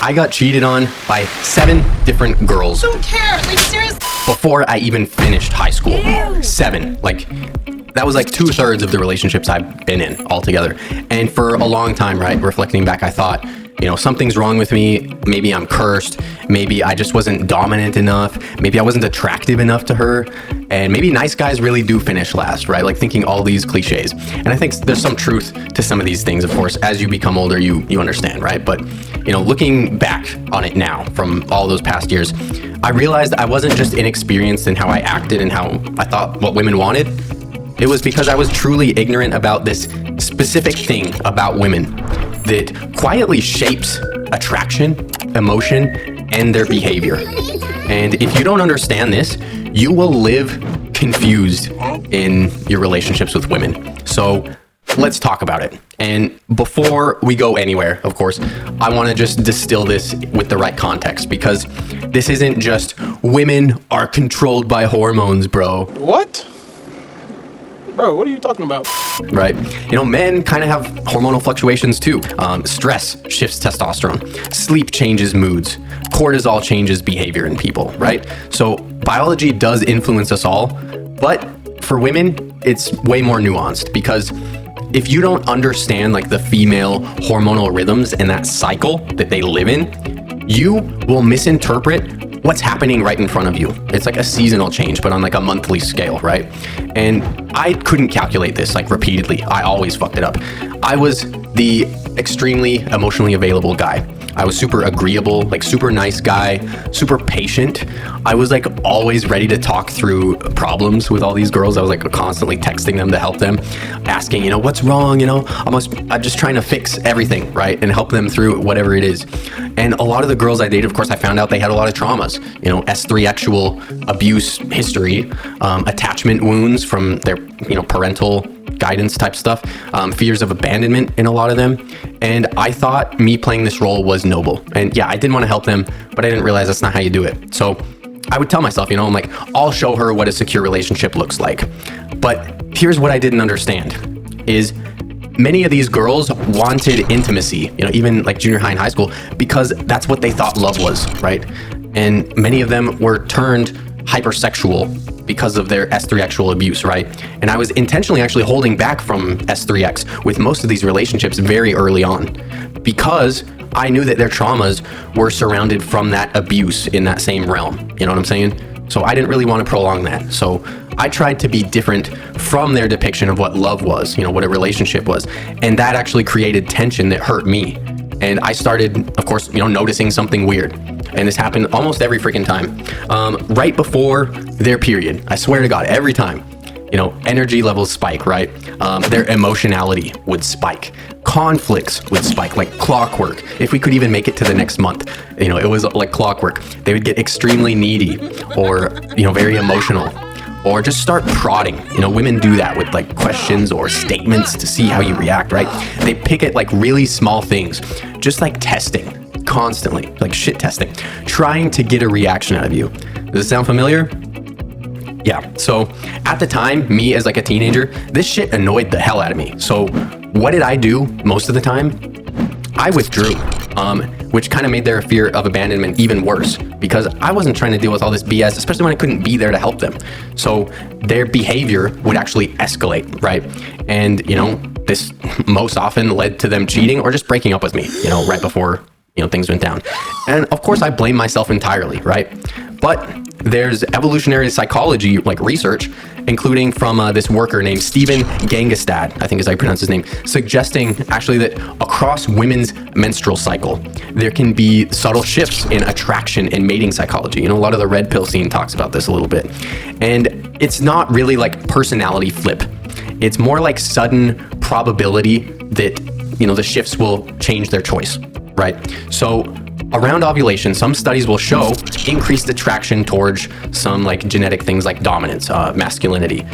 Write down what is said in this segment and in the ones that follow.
I got cheated on by 7 different girls. Don't care. Like, seriously. Before I even finished high school. Ew. 7. Like, that was like 2/3 of the relationships I've been in altogether. And for a long time, right, reflecting back, I thought, something's wrong with me. Maybe I'm cursed. Maybe I just wasn't dominant enough. Maybe I wasn't attractive enough to her. And maybe nice guys really do finish last, right? Like thinking all these cliches. And I think there's some truth to some of these things, of course. As you become older, you understand, right? But, looking back on it now from all those past years, I realized I wasn't just inexperienced in how I acted and how I thought what women wanted. It was because I was truly ignorant about this specific thing about women that quietly shapes attraction, emotion, and their behavior. And if you don't understand this, you will live confused in your relationships with women. So let's talk about it. And before we go anywhere, of course, I want to just distill this with the right context, because this isn't just women are controlled by hormones, bro. What? Bro, what are you talking about? Right. Men kind of have hormonal fluctuations too. Stress shifts testosterone. Sleep changes moods. Cortisol changes behavior in people, right? So biology does influence us all, but for women, it's way more nuanced, because if you don't understand like the female hormonal rhythms and that cycle that they live in, you will misinterpret what's happening right in front of you. It's like a seasonal change, but on like a monthly scale, right? And I couldn't calculate this like repeatedly. I always fucked it up. I was the extremely emotionally available guy. I was super agreeable, like super nice guy, super patient. I was like always ready to talk through problems with all these girls. I was like constantly texting them to help them, asking, what's wrong? I'm just trying to fix everything, right? And help them through whatever it is. And a lot of the girls I dated, of course, I found out they had a lot of traumas, S3-actual abuse history, attachment wounds from their, parental guidance type stuff, fears of abandonment in a lot of them. And I thought me playing this role was noble. And yeah, I did want to help them, but I didn't realize that's not how you do it. So I would tell myself, I'm like, I'll show her what a secure relationship looks like. But here's what I didn't understand is many of these girls wanted intimacy, even like junior high and high school, because that's what they thought love was, right? And many of them were turned hypersexual because of their S3-actual abuse, right? And I was intentionally actually holding back from S3X with most of these relationships very early on, because I knew that their traumas were surrounded from that abuse in that same realm. You know what I'm saying? So I didn't really want to prolong that. So I tried to be different from their depiction of what love was, what a relationship was. And that actually created tension that hurt me. And I started, of course, noticing something weird. And this happened almost every freaking time. Right before their period, I swear to God, every time, energy levels spike, right? Their emotionality would spike. Conflicts would spike like clockwork. If we could even make it to the next month, it was like clockwork. They would get extremely needy or, very emotional, or just start prodding. Women do that with like questions or statements to see how you react, right? They pick at like really small things, just like testing. Constantly, like shit testing, trying to get a reaction out of you. Does it sound familiar? Yeah. So at the time, me as like a teenager, this shit annoyed the hell out of me. So what did I do most of the time? I withdrew, which kind of made their fear of abandonment even worse, because I wasn't trying to deal with all this BS, especially when I couldn't be there to help them. So their behavior would actually escalate, right? And, this most often led to them cheating or just breaking up with me, right before things went down. And of course I blame myself entirely, right? But there's evolutionary psychology like research, including from this worker named Stephen Gangestad, I think is how you pronounce his name, suggesting actually that across women's menstrual cycle, there can be subtle shifts in attraction and mating psychology. A lot of the red pill scene talks about this a little bit. And it's not really like personality flip. It's more like sudden probability that, the shifts will change their choice. Right? So around ovulation, some studies will show increased attraction towards some like genetic things like dominance, masculinity,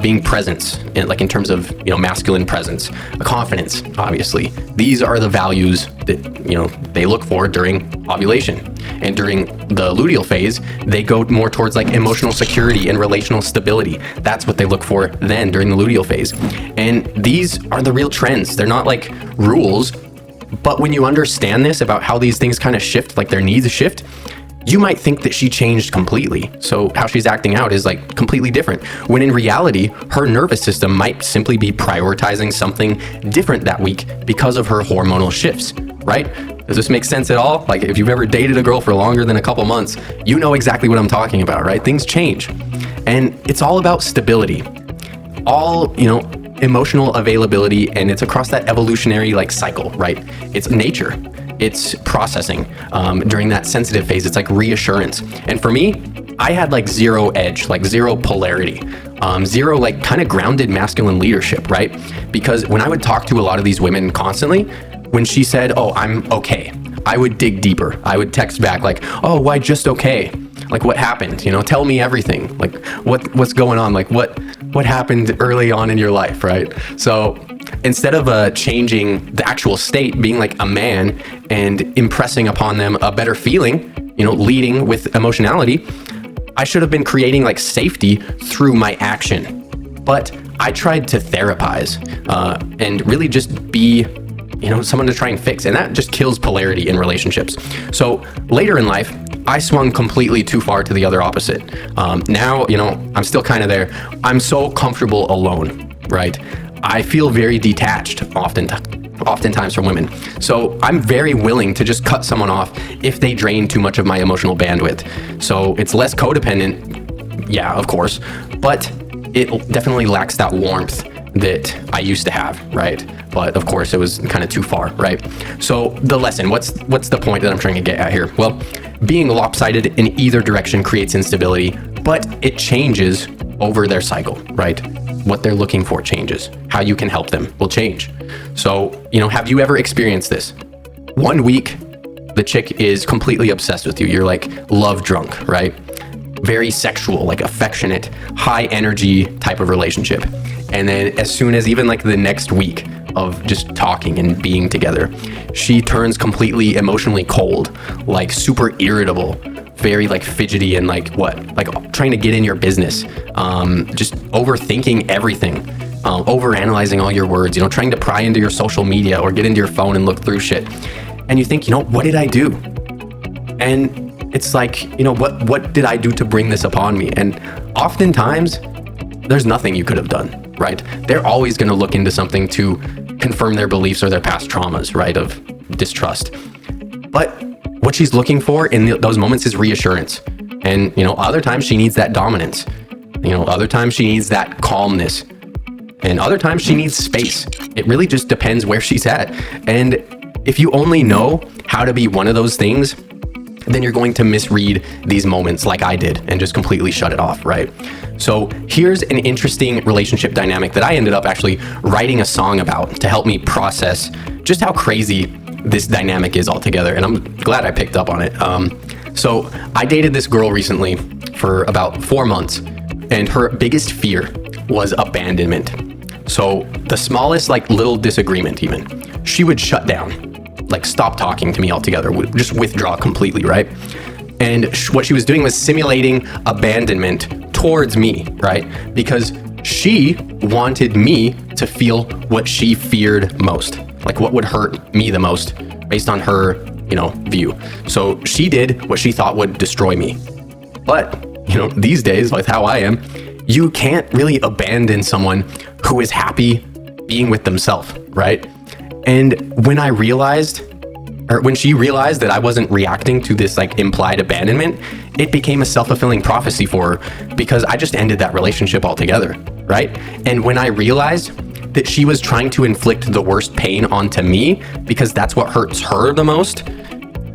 being presence, in terms of, masculine presence, confidence, obviously. These are the values that, they look for during ovulation. And during the luteal phase, they go more towards like emotional security and relational stability. That's what they look for then during the luteal phase. And these are the real trends. They're not like rules. But when you understand this about how these things kind of shift, like their needs shift, you might think that she changed completely. So how she's acting out is like completely different. When in reality, her nervous system might simply be prioritizing something different that week because of her hormonal shifts, right? Does this make sense at all? Like if you've ever dated a girl for longer than a couple months, you know exactly what I'm talking about, right? Things change. And it's all about stability. All, emotional availability, and it's across that evolutionary like cycle, right? It's nature. It's processing during that sensitive phase. It's like reassurance. And for me, I had like zero edge, like zero polarity, zero like kind of grounded masculine leadership, right? Because when I would talk to a lot of these women constantly, when she said, "Oh, I'm okay," I would dig deeper. I would text back like, "Oh, why just okay? Like what happened? Tell me everything. Like what's going on? Like what happened early on in your life," right? So instead of changing the actual state, being like a man and impressing upon them a better feeling, leading with emotionality, I should have been creating like safety through my action. But I tried to therapize and really just be someone to try and fix. And that just kills polarity in relationships. So later in life, I swung completely too far to the other opposite. Now, I'm still kind of there. I'm so comfortable alone, right? I feel very detached oftentimes from women. So I'm very willing to just cut someone off if they drain too much of my emotional bandwidth. So it's less codependent, yeah, of course, but it definitely lacks that warmth that I used to have, right? But of course it was kind of too far, right? So the lesson, what's the point that I'm trying to get at here? Well, being lopsided in either direction creates instability, but it changes over their cycle, right? What they're looking for changes. How you can help them will change. So, have you ever experienced this? 1 week, the chick is completely obsessed with you. You're like love drunk, right? Very sexual, like affectionate, high energy type of relationship. And then as soon as even like the next week of just talking and being together, she turns completely emotionally cold, like super irritable, very like fidgety and like trying to get in your business, just overthinking everything, overanalyzing all your words, trying to pry into your social media or get into your phone and look through shit. And you think, what did I do? And it's like, what did I do to bring this upon me? And oftentimes there's nothing you could have done, right? They're always going to look into something to confirm their beliefs or their past traumas, right? Of distrust. But what she's looking for in those moments is reassurance. And, other times she needs that dominance. Other times she needs that calmness. And other times she needs space. It really just depends where she's at. And if you only know how to be one of those things, then you're going to misread these moments like I did and just completely shut it off, right? So here's an interesting relationship dynamic that I ended up actually writing a song about to help me process just how crazy this dynamic is altogether. And I'm glad I picked up on it. So I dated this girl recently for about 4 months, and her biggest fear was abandonment. So the smallest like little disagreement even, she would shut down, like stop talking to me altogether, just withdraw completely, right? And what she was doing was simulating abandonment towards me, right? Because she wanted me to feel what she feared most, like what would hurt me the most based on her, view. So she did what she thought would destroy me. But, these days, with how I am, you can't really abandon someone who is happy being with themselves, right? And when she realized that I wasn't reacting to this like implied abandonment, it became a self-fulfilling prophecy for her because I just ended that relationship altogether, right? And when I realized that she was trying to inflict the worst pain onto me because that's what hurts her the most,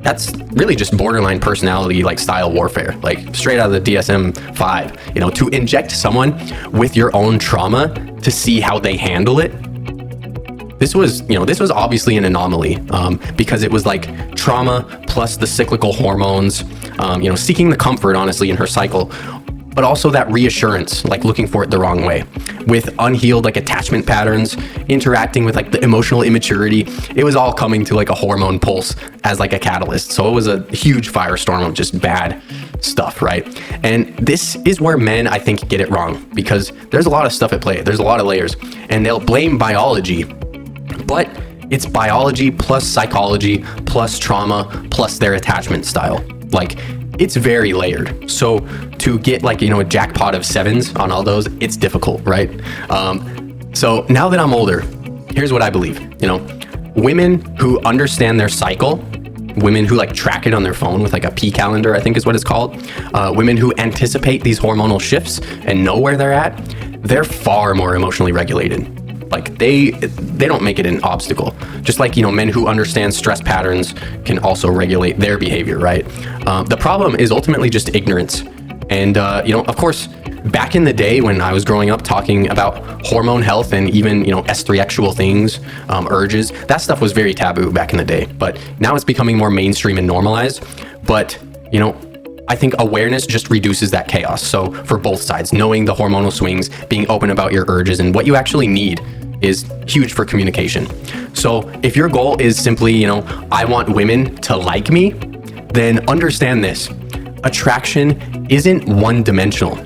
that's really just borderline personality like style warfare, like straight out of the DSM-5, to inject someone with your own trauma to see how they handle it. This was obviously an anomaly because it was like trauma plus the cyclical hormones, seeking the comfort, honestly, in her cycle, but also that reassurance, like looking for it the wrong way, with unhealed like attachment patterns, interacting with like the emotional immaturity. It was all coming to like a hormone pulse as like a catalyst. So it was a huge firestorm of just bad stuff, right? And this is where men, I think, get it wrong because there's a lot of stuff at play. There's a lot of layers, and they'll blame biology. But it's biology plus psychology plus trauma plus their attachment style. Like, it's very layered. So to get like, a jackpot of 7s on all those, it's difficult, right? So now that I'm older, here's what I believe. Women who understand their cycle, women who like track it on their phone with like a P calendar, I think is what it's called. Women who anticipate these hormonal shifts and know where they're at, they're far more emotionally regulated. Like they don't make it an obstacle. Just like, men who understand stress patterns can also regulate their behavior, right? The problem is ultimately just ignorance. And, of course, back in the day when I was growing up talking about hormone health and even, estrexual things, urges, that stuff was very taboo back in the day. But now it's becoming more mainstream and normalized. But, I think awareness just reduces that chaos. So for both sides, knowing the hormonal swings, being open about your urges and what you actually need is huge for communication. So if your goal is simply, I want women to like me, then understand this. Attraction isn't one-dimensional.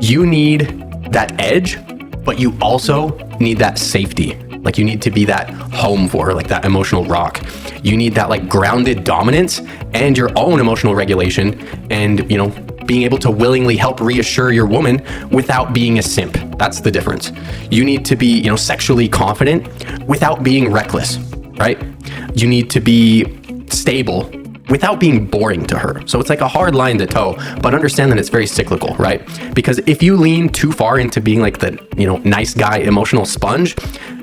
You need that edge, but you also need that safety. Like you need to be that home for, like that emotional rock. You need that like grounded dominance and your own emotional regulation and, being able to willingly help reassure your woman without being a simp. That's the difference. You need to be, sexually confident without being reckless, right? You need to be stable without being boring to her. So it's like a hard line to toe, but understand that it's very cyclical, right? Because if you lean too far into being like the, nice guy, emotional sponge,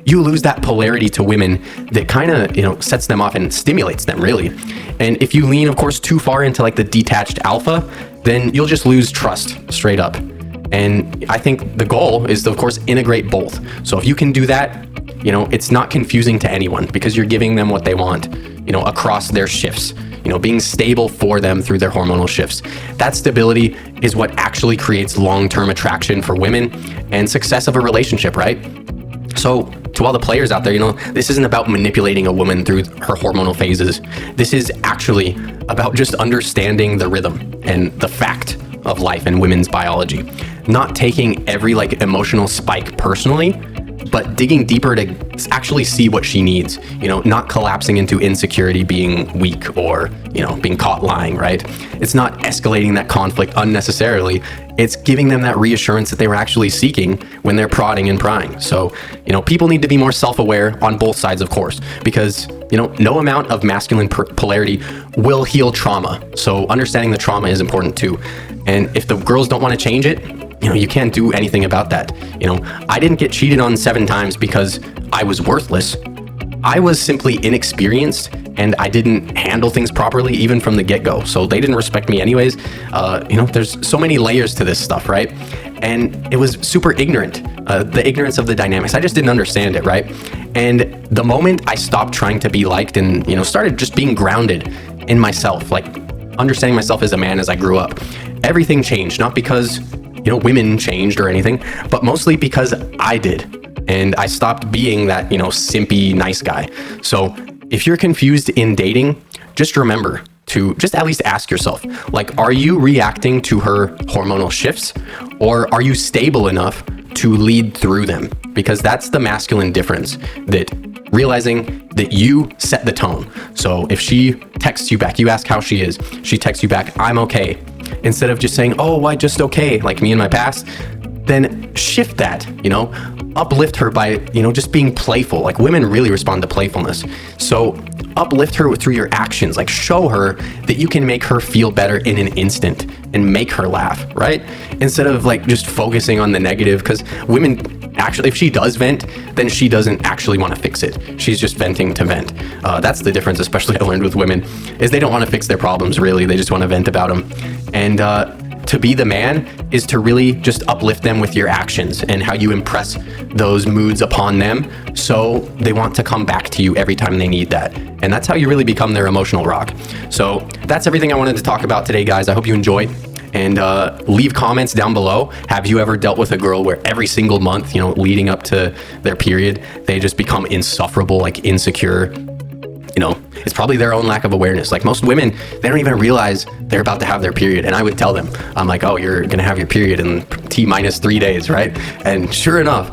you lose that polarity to women that kind of, sets them off and stimulates them really. And if you lean, of course, too far into like the detached alpha, then you'll just lose trust straight up. And I think the goal is to, of course, integrate both. So if you can do that, it's not confusing to anyone because you're giving them what they want, across their shifts, being stable for them through their hormonal shifts. That stability is what actually creates long-term attraction for women and success of a relationship, right? So to all the players out there, this isn't about manipulating a woman through her hormonal phases. This is actually about just understanding the rhythm and the fact of life and women's biology. Not taking every like emotional spike personally, but digging deeper to actually see what she needs, not collapsing into insecurity, being weak or, being caught lying, right? It's not escalating that conflict unnecessarily. It's giving them that reassurance that they were actually seeking when they're prodding and prying. So, people need to be more self-aware on both sides, of course, because, no amount of masculine polarity will heal trauma. So understanding the trauma is important too. And if the girls don't want to change it, you can't do anything about that. I didn't get cheated on 7 times because I was worthless. I was simply inexperienced and I didn't handle things properly even from the get-go. So they didn't respect me anyways. There's so many layers to this stuff, right? And it was super ignorant, the ignorance of the dynamics. I just didn't understand it, right? And the moment I stopped trying to be liked and, started just being grounded in myself, like understanding myself as a man as I grew up, everything changed. Not because women changed or anything, but mostly because I did. And I stopped being that, simpy nice guy. So if you're confused in dating, just remember to just at least ask yourself, like, are you reacting to her hormonal shifts or are you stable enough to lead through them? Because that's the masculine difference, that realizing that you set the tone. So if she texts you back, you ask how she is, she texts you back, I'm okay. Instead of just saying, oh, why just okay, like me in my past, then shift that, uplift her by, just being playful. Like women really respond to playfulness. So uplift her through your actions, like show her that you can make her feel better in an instant and make her laugh, right? Instead of like just focusing on the negative, because women actually, if she does vent, then she doesn't actually want to fix it. She's just venting to vent. That's the difference, especially I learned with women, is they don't want to fix their problems really. They just want to vent about them. And to be the man is to really just uplift them with your actions and how you impress those moods upon them so they want to come back to you every time they need that. And that's how you really become their emotional rock. So that's everything I wanted to talk about today, guys. I hope you enjoyed. And leave comments down below. Have you ever dealt with a girl where every single month, leading up to their period, they just become insufferable, like insecure? It's probably their own lack of awareness. Like most women, they don't even realize they're about to have their period. And I would tell them, I'm like, oh, you're going to have your period in T-3 days, right? And sure enough,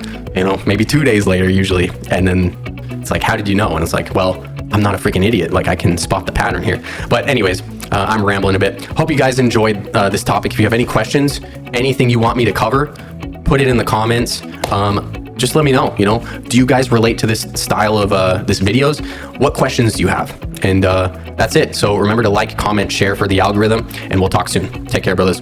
maybe 2 days later usually. And then It's like, how did you know? And it's like, well, I'm not a freaking idiot. Like, I can spot the pattern here. But anyways, I'm rambling a bit. Hope you guys enjoyed this topic. If you have any questions, anything you want me to cover, put it in the comments. Just let me know, do you guys relate to this style of this videos? What questions do you have? And that's it. So remember to like, comment, share for the algorithm, and we'll talk soon. Take care, brothers.